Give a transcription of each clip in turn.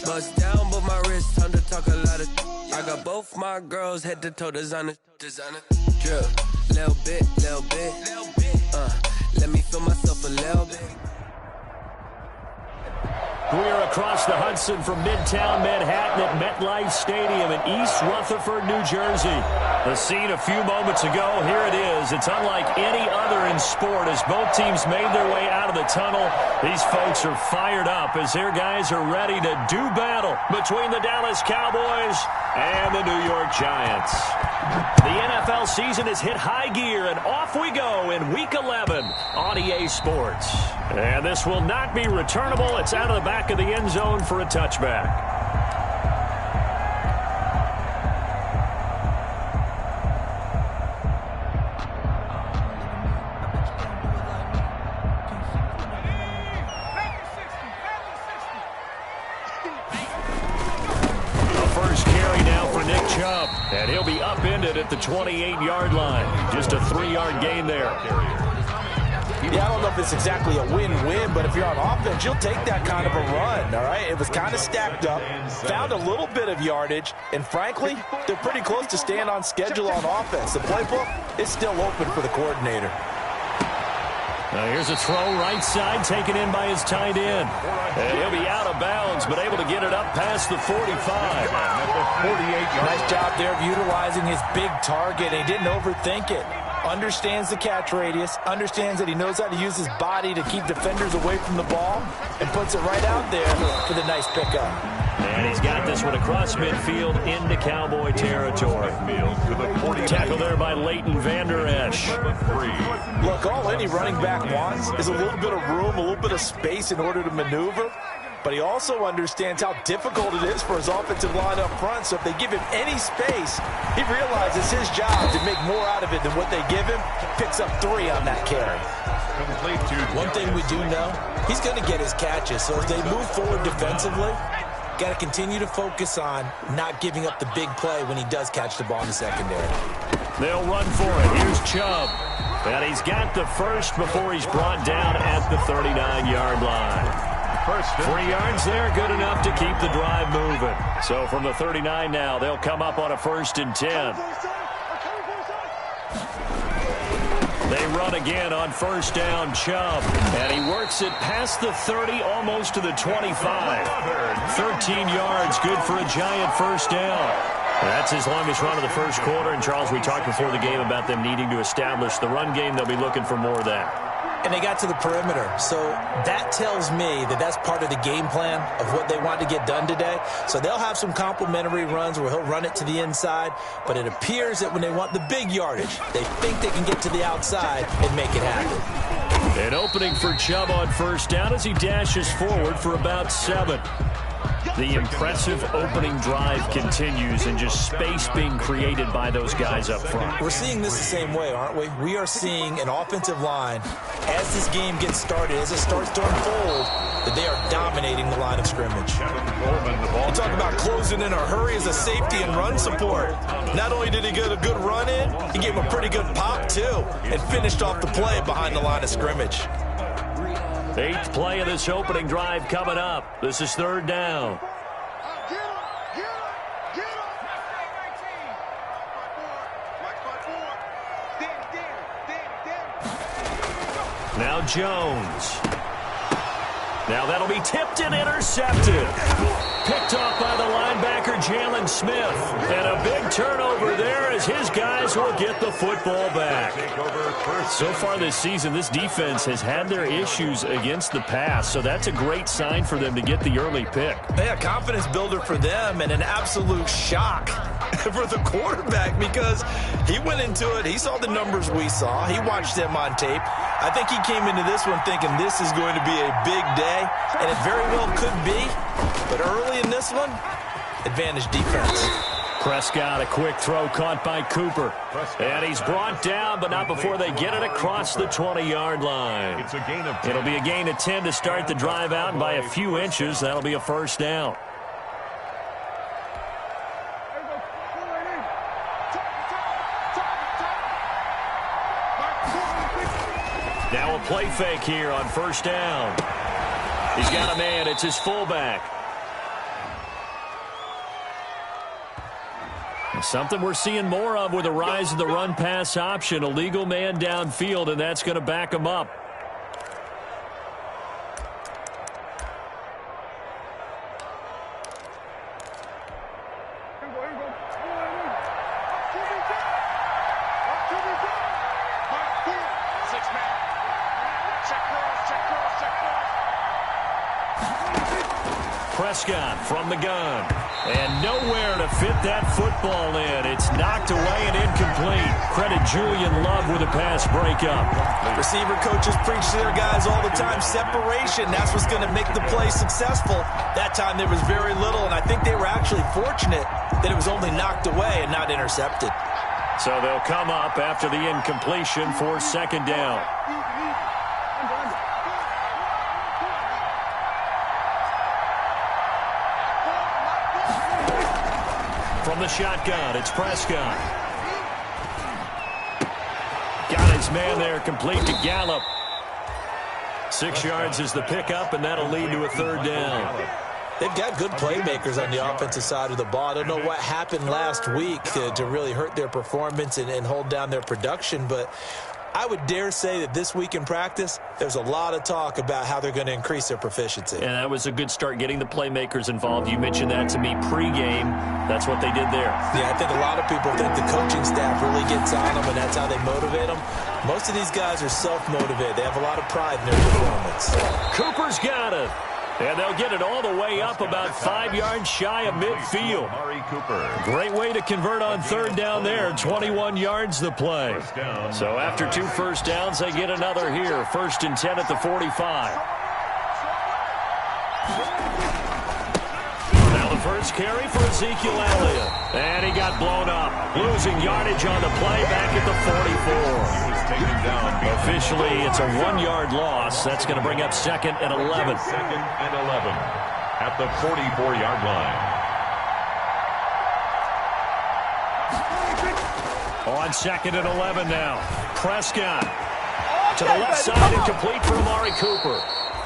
Bust down, but my wrist, time to talk a lot of. I got both my girls head to toe designer. Drip, little bit. Let me feel myself a little bit. We're across the Hudson from Midtown Manhattan at MetLife Stadium in East Rutherford, New Jersey. The scene a few moments ago, here it is. It's unlike any other in sport as both teams made their way out of the tunnel. These folks are fired up as their guys are ready to do battle between the Dallas Cowboys and the New York Giants. The NFL season has hit high gear, and off we go in Week 11 on EA Sports. And this will not be returnable. It's out of the back of the end zone for a touchback. And he'll be upended at the 28-yard line. Just a 3-yard gain there. Yeah, I don't know if it's exactly a win-win, but if you're on offense, you'll take that kind of a run, all right? It was kind of stacked up, found a little bit of yardage, and frankly, they're pretty close to staying on schedule on offense. The playbook is still open for the coordinator. Now here's a throw right side taken in by his tight end. And he'll be out of bounds, but able to get it up past the 45. Nice job there of utilizing his big target. He didn't overthink it. Understands the catch radius, understands that he knows how to use his body to keep defenders away from the ball, and puts it right out there for the nice pickup. And he's got this one across midfield into Cowboy territory. Tackle there by Leighton Vander Esch. Look, all any running back wants is a little bit of room, a little bit of space in order to maneuver. But he also understands how difficult it is for his offensive line up front. So if they give him any space, he realizes his job to make more out of it than what they give him. Picks up 3 on that carry. One thing we do know, he's going to get his catches. So as they move forward defensively, got to continue to focus on not giving up the big play when he does catch the ball in the secondary. They'll run for it. Here's Chubb. And he's got the first before he's brought down at the 39-yard line. 3 yards there, good enough to keep the drive moving. So from the 39 now, they'll come up on a 1st and 10. They run again on 1st down, Chubb. And he works it past the 30, almost to the 25. 13 yards, good for a Giant 1st down. That's his longest run of the first quarter. And, Charles, we talked before the game about them needing to establish the run game. They'll be looking for more of that. And they got to the perimeter. So that tells me that that's part of the game plan of what they want to get done today. So they'll have some complimentary runs where he'll run it to the inside. But it appears that when they want the big yardage, they think they can get to the outside and make it happen. An opening for Chubb on 1st down as he dashes forward for about 7. The impressive opening drive continues and just space being created by those guys up front. We're seeing this the same way, aren't we? We are seeing an offensive line, as this game gets started, as it starts to unfold, that they are dominating the line of scrimmage. You talk about closing in a hurry as a safety and run support. Not only did he get a good run in, he gave him a pretty good pop, too, and finished off the play behind the line of scrimmage. 8th play of this opening drive coming up. This is 3rd down. Now Jones. Now that'll be tipped and intercepted. Picked off by the linebacker, Jalen Smith. And a big turnover there as his guys will get the football back. So far this season, this defense has had their issues against the pass, so that's a great sign for them to get the early pick. Yeah, confidence builder for them and an absolute shock for the quarterback because he went into it. He saw the numbers we saw. He watched them on tape. I think he came into this one thinking this is going to be a big day, and it very well could be. But early in this one, advantage defense. Prescott, a quick throw caught by Cooper. And he's brought down, but not before they get it across the 20-yard line. It'll be a gain of 10 to start the drive out, and by a few inches, that'll be a 1st down. Now a play fake here on 1st down. He's got a man. It's his fullback. Something we're seeing more of with the rise of the run-pass option. A legal man downfield, and that's going to back him up. Prescott from the gun. And nowhere to fit that football in. It's knocked away and incomplete. Credit Julian Love with a pass breakup. Receiver coaches preach to their guys all the time. Separation, that's what's going to make the play successful. That time there was very little, and I think they were actually fortunate that it was only knocked away and not intercepted. So they'll come up after the incompletion for second down. From the shotgun, it's Prescott. Got his man there, complete to Gallup. 6 yards is the pickup, and that'll lead to a third down. They've got good playmakers on the offensive side of the ball. I don't know what happened last week to really hurt their performance and hold down their production, but I would dare say that this week in practice, there's a lot of talk about how they're going to increase their proficiency. And that was a good start, getting the playmakers involved. You mentioned that to me pregame. That's what they did there. Yeah, I think a lot of people think the coaching staff really gets on them, and that's how they motivate them. Most of these guys are self-motivated. They have a lot of pride in their performance. Cooper's got it. And they'll get it all the way up about 5 yards shy of midfield. Great way to convert on third down there. 21 yards the play. So after 2 first downs, they get another here. 1st and 10 at the 45. Now the first carry for Ezekiel Elliott. And he got blown up. Losing yardage on the play back at the 44. Officially, it's a 1-yard loss. That's going to bring up 2nd and 11. 2nd and 11 at the 44-yard line. On 2nd and 11 now. Prescott to the left side and complete for Amari Cooper.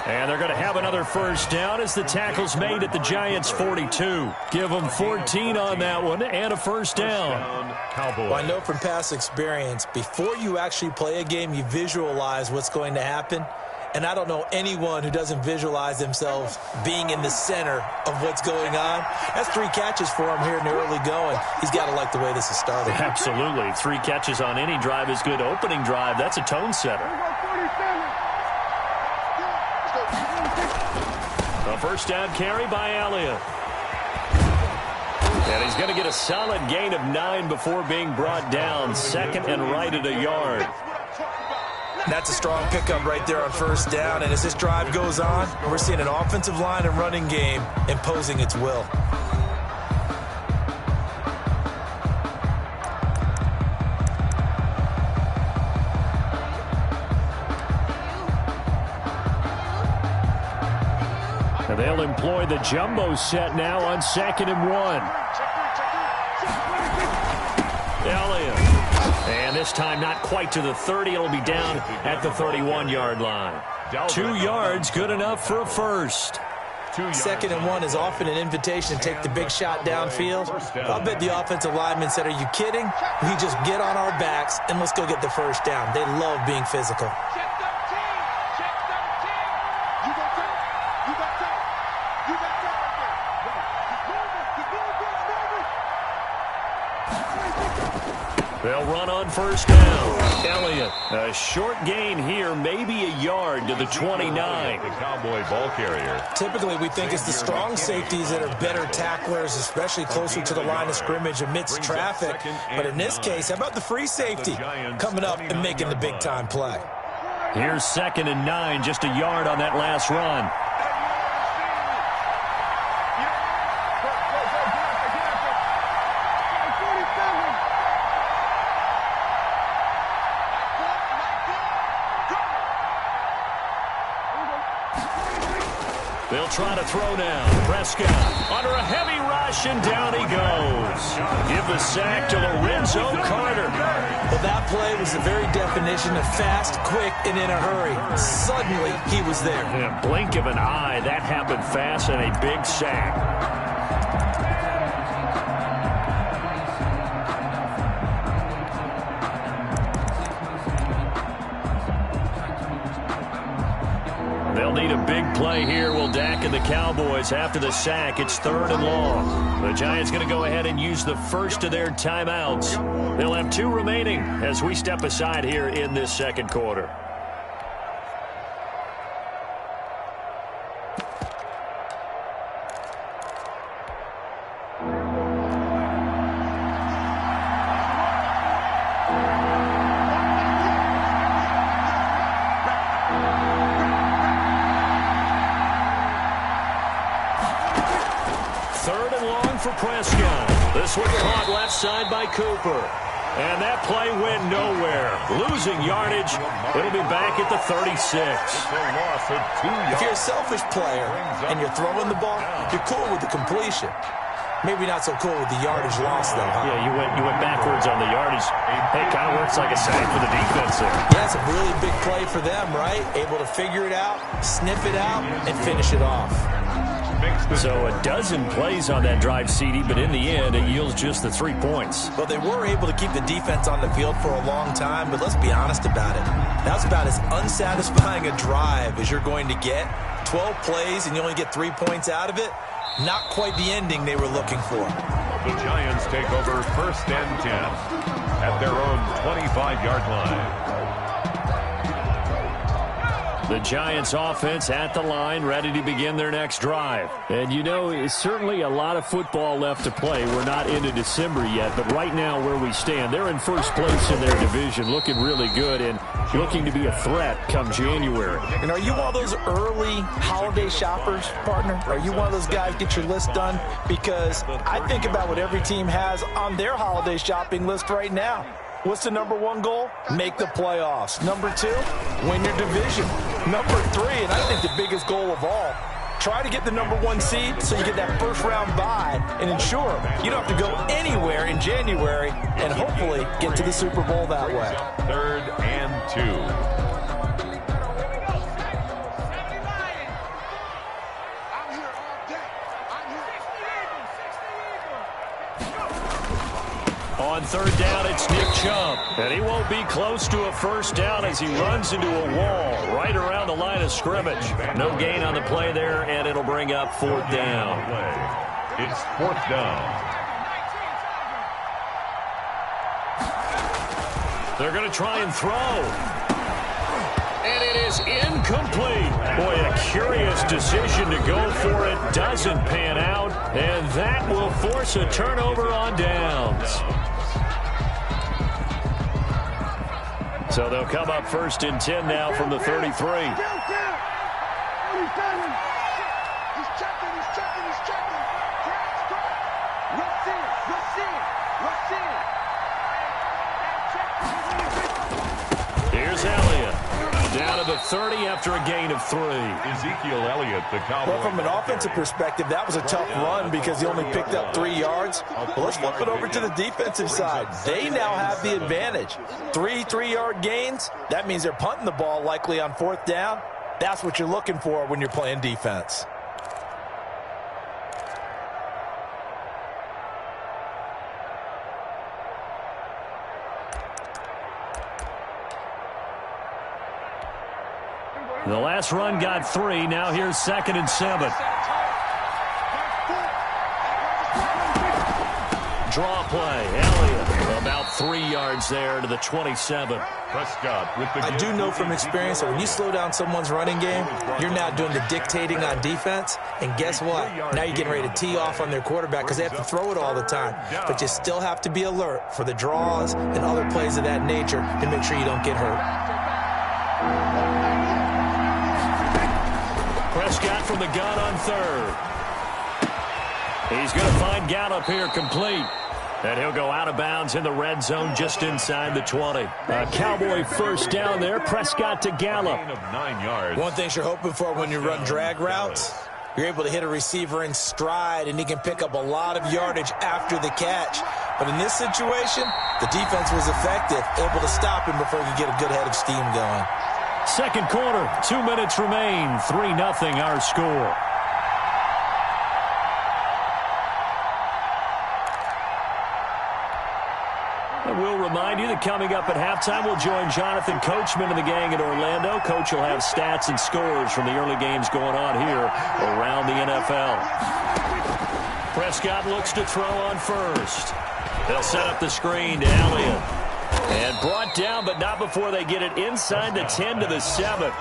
And they're going to have another first down as the tackle's made at the Giants' 42. Give them 14 on that one and a first down. Well, I know from past experience, before you actually play a game, you visualize what's going to happen. And I don't know anyone who doesn't visualize themselves being in the center of what's going on. That's 3 catches for him here in the early going. He's got to like the way this is starting. Absolutely. 3 catches on any drive is good. Opening drive, that's a tone setter. A first down carry by Elliott. And he's going to get a solid gain of 9 before being brought down. 2nd and right at a yard. That's a strong pickup right there on first down. And as this drive goes on, we're seeing an offensive line and running game imposing its will. And they'll employ the jumbo set now on 2nd and 1. Elliott. And this time not quite to the 30. It'll be down at the 31-yard line. 2 yards, good enough for a first. 2nd and 1 is often an invitation to take the big shot downfield. I'll bet the offensive lineman said, are you kidding? We just get on our backs and let's go get the first down. They love being physical. They'll run on first down. Elliott, a short gain here, maybe a yard to the 29. The Cowboy ball carrier. Typically, we think it's the strong safeties that are better tacklers, especially closer to the line of scrimmage amidst traffic. But in this case, how about the free safety coming up and making the big-time play? Here's 2nd and 9, just a yard on that last run. They'll try to throw now. Prescott under a heavy rush, and down he goes. Give the sack to Lorenzo Carter. Well, that play was the very definition of fast, quick, and in a hurry. Suddenly, he was there. In a blink of an eye, that happened fast, and a big sack. play here will Dak and the Cowboys after the sack. It's 3rd and long. The Giants going to go ahead and use the first of their timeouts. They'll have 2 remaining as we step aside here in this second quarter. For Prescott. This one caught left side by Cooper. And that play went nowhere. Losing yardage. It'll be back at the 36. If you're a selfish player and you're throwing the ball, you're cool with the completion. Maybe not so cool with the yardage loss, though, huh? Yeah, you went backwards on the yardage. Hey, it kind of works like a sack for the defense there. Yeah, it's a really big play for them, right? Able to figure it out, sniff it out, and finish it off. So a dozen plays on that drive, CD, but in the end, it yields just the 3 points. Well, they were able to keep the defense on the field for a long time, but let's be honest about it. That's about as unsatisfying a drive as you're going to get. 12 plays and you only get 3 points out of it. Not quite the ending they were looking for. The Giants take over 1st and 10 at their own 25-yard line. The Giants offense at the line, ready to begin their next drive. And, you know, it's certainly a lot of football left to play. We're not into December yet, but right now where we stand, they're in first place in their division, looking really good and looking to be a threat come January. And are you one of those early holiday shoppers, partner? Are you one of those guys get your list done? Because I think about what every team has on their holiday shopping list right now. What's the number 1 goal? Make the playoffs. Number 2, win your division. Number 3, and I think the biggest goal of all, try to get the number 1 seed so you get that first-round bye and ensure you don't have to go anywhere in January and hopefully get to the Super Bowl that way. 3rd and 2. On 3rd down, it's Nick Chubb. And he won't be close to a first down as he runs into a wall right around the line of scrimmage. No gain on the play there, and it'll bring up 4th down. It's 4th down. They're going to try and throw. And it is incomplete. Boy, a curious decision to go for it. Doesn't pan out. And that will force a turnover on downs. So they'll come up 1st and 10 now from the 33. Here's Elliott. Down to the 30 after a gain of 3. Ezekiel Elliott, the Cowboy. Well, from an offensive perspective, that was a tough run because he only picked up 3 yards. But let's flip it over to the defensive side. They now have the advantage. 3 3-yard gains. That means they're punting the ball likely on 4th down. That's what you're looking for when you're playing defense. The last run got 3. Now here's 2nd and 7. Draw play. Elliott about 3 yards there to the 27. Prescott with the I do know from experience that when you slow down someone's running game, you're now doing the dictating on defense. And guess what? Now you're getting ready to tee off on their quarterback because they have to throw it all the time. But you still have to be alert for the draws and other plays of that nature to make sure you don't get hurt. Prescott from the gun on 3rd. He's going to find Gallup here complete. And he'll go out of bounds in the red zone just inside the 20. A Cowboy first down there. Prescott to Gallup. 9 yards. One thing you're hoping for when you run drag routes, you're able to hit a receiver in stride, and he can pick up a lot of yardage after the catch. But in this situation, the defense was effective, able to stop him before he could get a good head of steam going. Second quarter, 2 minutes remain. 3-0 our score. And we'll remind you that coming up at halftime, we'll join Jonathan Coachman and the gang in Orlando. Coach will have stats and scores from the early games going on here around the NFL. Prescott looks to throw on first. They'll set up the screen to Elliott. And brought down, but not before they get it inside the 10 to the 7.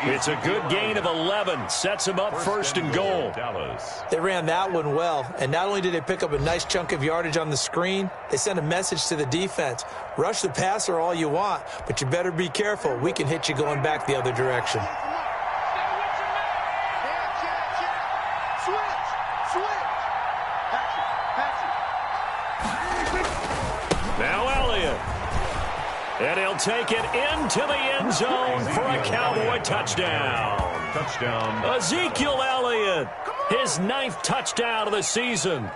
It's a good gain of 11. Sets them up first and goal. They ran that one well, and not only did they pick up a nice chunk of yardage on the screen, they sent a message to the defense. Rush the passer all you want, but you better be careful. We can hit you going back the other direction. And he'll take it into the end zone for a Cowboy touchdown. Touchdown. Ezekiel Elliott, his 9th touchdown of the season.